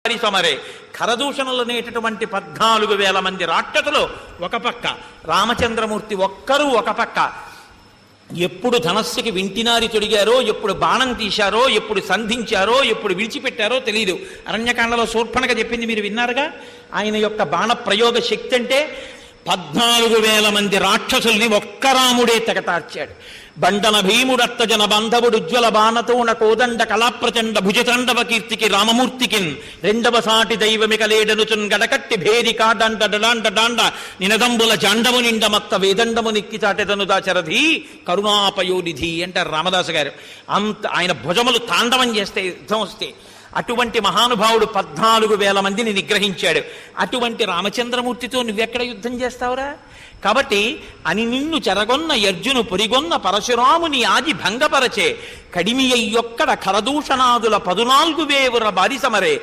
సమరే ఖరదూషణలు అనేటటువంటి 14,000 మంది రాక్షసులు ఒక పక్క, రామచంద్రమూర్తి ఒక్కరూ ఒక పక్క. ఎప్పుడు ధనస్సుకి వింటినారి తొడిగారో, ఎప్పుడు బాణం తీశారో, ఎప్పుడు సంధించారో, ఎప్పుడు విడిచిపెట్టారో తెలియదు. అరణ్యకాండలో శూర్పణఖ చెప్పింది మీరు విన్నారుగా. ఆయన యొక్క బాణ ప్రయోగ శక్తి అంటే 14,000 మంది రాక్షసుల్ని ఒక్క రాముడే తెగటార్చాడు. బండన భీముడత్తజన బంధవుడు ఉజ్వల బాణతోన కోదండ కళాప్రచండ భుజతండవ కీర్తికి రామమూర్తికిన్ రెండవ సాటి దైవమిక లేడనుచున్ గడకట్టి భేరికా డండ డాండ డాండ నినదంబుల జాండము నిండ మత్త వేదండము నిక్కి చాటెదను దాచరథి కరుణాపయోనిధి అంటారు రామదాసు గారు. అంత ఆయన భుజములు తాండవం చేస్తే యుద్ధం వస్తే అటువంటి మహానుభావుడు 14,000 మందిని నిగ్రహించాడు. అటువంటి రామచంద్రమూర్తితో నువ్వెక్కడ యుద్ధం చేస్తావురా? కాబట్టి అని నిన్ను చెరగొన్న యర్జును పొరిగొన్న పరశురాముని ఆది భంగపరచే కడిమి అయ్యొక్కడ ఖరదూషణాదుల 14,000 బారిసమరే